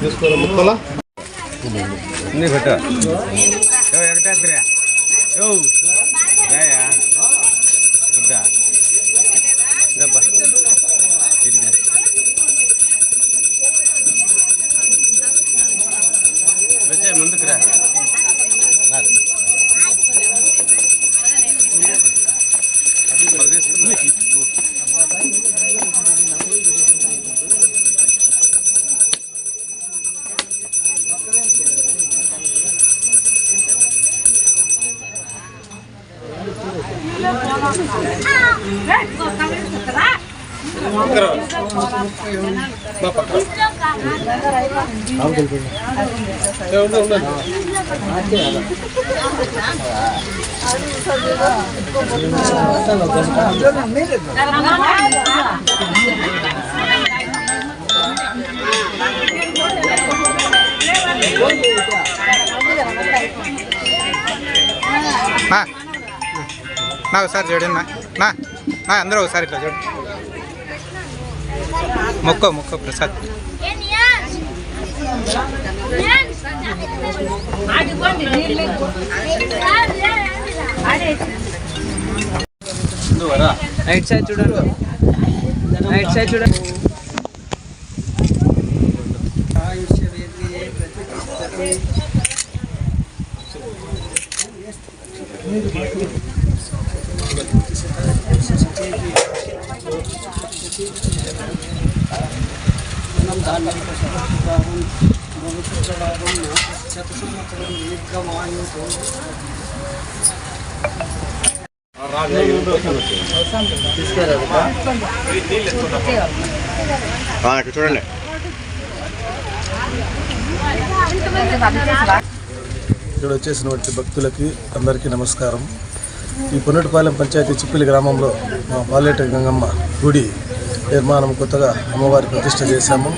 తీసుకోవాలి ముక్కలా పెట్ట ముందుకు రా నా ఒకసారి చూడండి నా అందరూ ఒకసారి ఇట్లా చూడండి మొక్క ప్రసాద్ రైట్ సైడ్ చూడండి చూడండి. ఇక్కడ వచ్చేసినటువంటి భక్తులకి అందరికీ నమస్కారం. ఈ పొన్నటిపాలెం పంచాయతీ చిప్పిలి గ్రామంలో మా పాలేటి గంగమ్మ గుడి నిర్మాణం కొత్తగా అమ్మవారి ప్రతిష్ఠ చేశాము.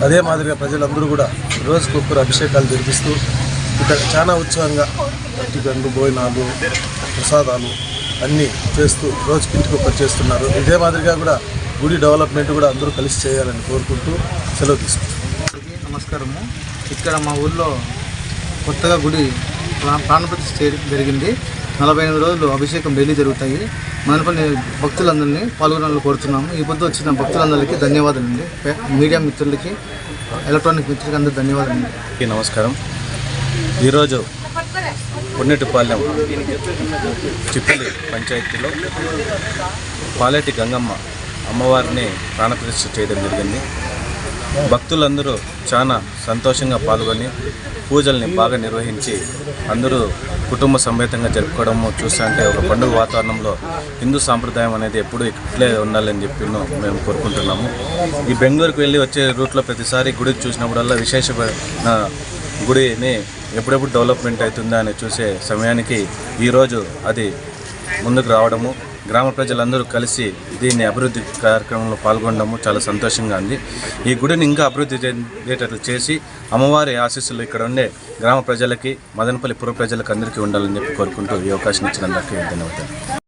అదే మాదిరిగా ప్రజలందరూ కూడా రోజుకొక్కరు అభిషేకాలు జరిపిస్తూ ఇక్కడ చాలా ఉత్సాహంగా అట్టిగండు భోజనాలు ప్రసాదాలు అన్నీ చేస్తూ రోజుకింటికి ఒకటి చేస్తున్నారు. ఇదే మాదిరిగా కూడా గుడి డెవలప్మెంట్ కూడా అందరూ కలిసి చేయాలని కోరుకుంటూ సెలవు తీసుకుంటాం. నమస్కారము. ఇక్కడ మా ఊళ్ళో కొత్తగా గుడి ప్రాణప్రతిష్ఠ చేయడం జరిగింది. 48 రోజులు అభిషేకం డైలీ జరుగుతాయి. మనపల్లి భక్తులందరినీ పాల్గొనాలని కోరుతున్నాము. ఈ పొద్దు వచ్చిన భక్తులందరికీ ధన్యవాదాలండి. మీడియా మిత్రులకి, ఎలక్ట్రానిక్ మిత్రులకి అందరికీ ధన్యవాదాలండి. నమస్కారం. ఈరోజు పొన్నటిపాలెం చిప్పిలి పంచాయతీలో పాలేటి గంగమ్మ అమ్మవారిని ప్రాణప్రతిష్ఠ చేయడం జరిగింది. భక్తులందరూ చాలా సంతోషంగా పాల్గొని పూజల్ని బాగా నిర్వహించి అందరూ కుటుంబ సమేతంగా జరుపుకోవడము చూస్తుంటే ఒక పండుగ వాతావరణంలో హిందూ సాంప్రదాయం అనేది ఎప్పుడూ ఇట్లే ఉండాలని చెప్పి మేము కోరుకుంటున్నాము. ఈ బెంగళూరుకు వెళ్ళి వచ్చే రూట్లో ప్రతిసారి గుడి చూసినప్పుడల్లా విశేషమైన గుడిని ఎప్పుడెప్పుడు డెవలప్మెంట్ అవుతుందా అని చూసే సమయానికి ఈరోజు అది ముందుకు రావడము, గ్రామ ప్రజలందరూ కలిసి దీన్ని అభివృద్ధి కార్యక్రమంలో పాల్గొనడము చాలా సంతోషంగా ఉంది. ఈ గుడిని ఇంకా అభివృద్ధి చెందేటట్లు చేసి అమ్మవారి ఆశీస్సులు ఇక్కడ ఉండే గ్రామ ప్రజలకి, మదనపల్లి పుర ప్రజలకు అందరికీ ఉండాలని చెప్పి కోరుకుంటూ ఈ అవకాశం ఇచ్చినందుకు ధన్యవాదాలు.